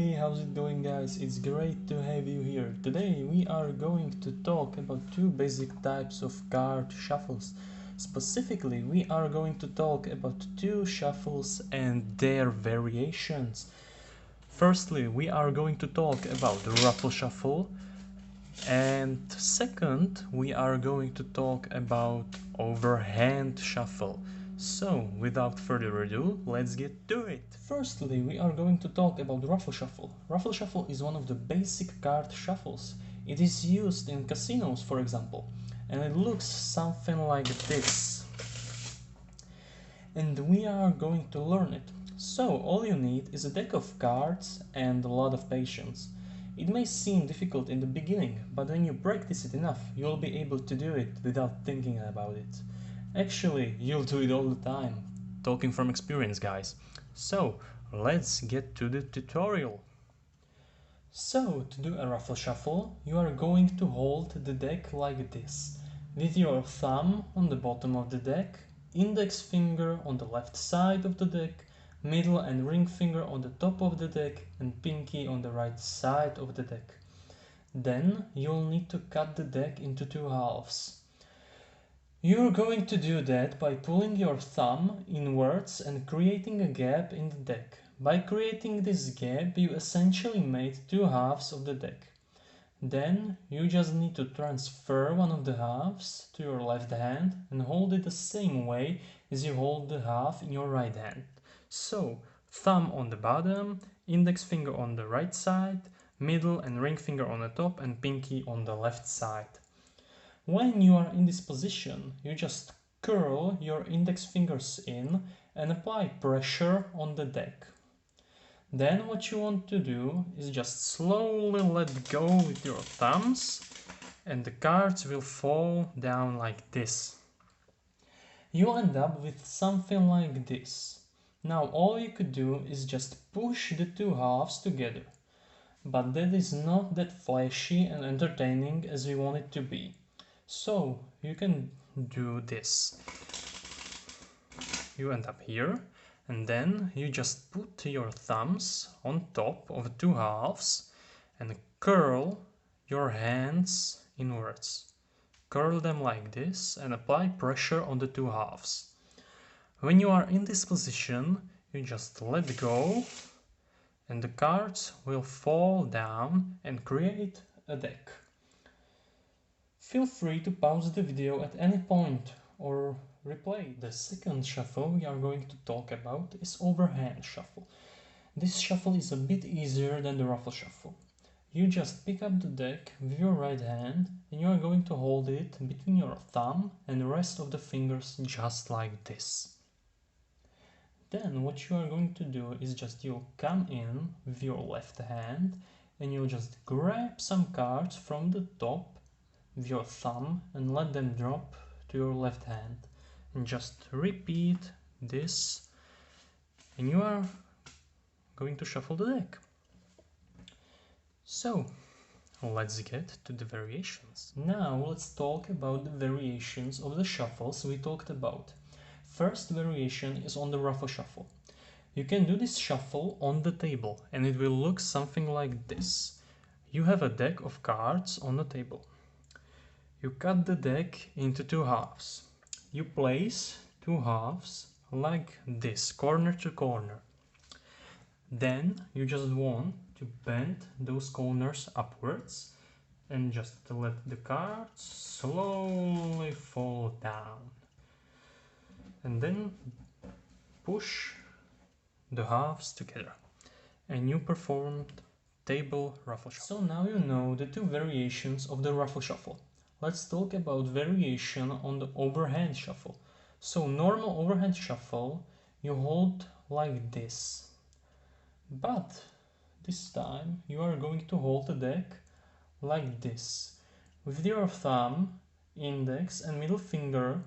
Hey, how's it going, guys? It's great to have you here. Today we are going to talk about two basic types of card shuffles. Specifically, we are going to talk about two shuffles and their variations. Firstly, we are going to talk about the ruffle shuffle, and second, we are going to talk about overhand shuffle. So, without further ado, let's get to it. Firstly, we are going to talk about Ruffle Shuffle. Ruffle Shuffle is one of the basic card shuffles. It is used in casinos, for example, and it looks something like this. And we are going to learn it. So, all you need is a deck of cards and a lot of patience. It may seem difficult in the beginning, but when you practice it enough, you'll be able to do it without thinking about it. Actually, you'll do it all the time. Talking from experience, guys. So, let's get to the tutorial. So, to do a ruffle shuffle, you are going to hold the deck like this, with your thumb on the bottom of the deck, index finger on the left side of the deck, middle and ring finger on the top of the deck, and pinky on the right side of the deck. Then, you'll need to cut the deck into two halves. You're going to do that by pulling your thumb inwards and creating a gap in the deck. By creating this gap, you essentially made two halves of the deck. Then you just need to transfer one of the halves to your left hand and hold it the same way as you hold the half in your right hand. So, thumb on the bottom, index finger on the right side, middle and ring finger on the top, and pinky on the left side. When you are in this position, you just curl your index fingers in and apply pressure on the deck. Then what you want to do is just slowly let go with your thumbs and the cards will fall down like this. You end up with something like this. Now all you could do is just push the two halves together. But that is not that flashy and entertaining as we want it to be. So you can do this. You end up here and then you just put your thumbs on top of two halves and curl your hands inwards. Curl them like this and apply pressure on the two halves. When you are in this position, you just let go and the cards will fall down and create a deck. Feel free to pause the video at any point or replay. The second shuffle we are going to talk about is overhand shuffle. This shuffle is a bit easier than the ruffle shuffle. You just pick up the deck with your right hand and you are going to hold it between your thumb and the rest of the fingers just like this. Then what you are going to do is just you'll come in with your left hand and you'll just grab some cards from the top with your thumb and let them drop to your left hand, and just repeat this and you are going to shuffle the deck. So let's get to the variations. Now let's talk about the variations of the shuffles we talked about. First variation is on the ruffle shuffle. You can do this shuffle on the table and it will look something like this. You have a deck of cards on the table. You cut the deck into two halves. You place two halves like this, corner to corner. Then you just want to bend those corners upwards and just let the cards slowly fall down. And then push the halves together. And you performed table ruffle shuffle. So now you know the two variations of the ruffle shuffle. Let's talk about variation on the overhand shuffle. So normal overhand shuffle you hold like this. But this time you are going to hold the deck like this. With your thumb, index and middle finger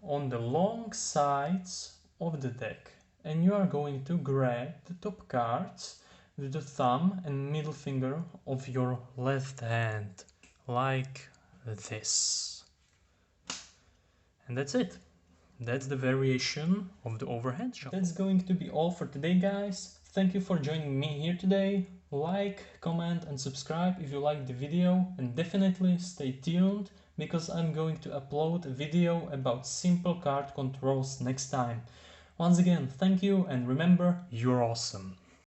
on the long sides of the deck. And you are going to grab the top cards with the thumb and middle finger of your left hand. Like this. And that's it. That's the variation of the overhand shuffle. That's going to be all for today, guys. Thank you for joining me here today. Like, comment and subscribe if you liked the video, and definitely stay tuned because I'm going to upload a video about simple card controls next time. Once again, thank you, and remember, you're awesome.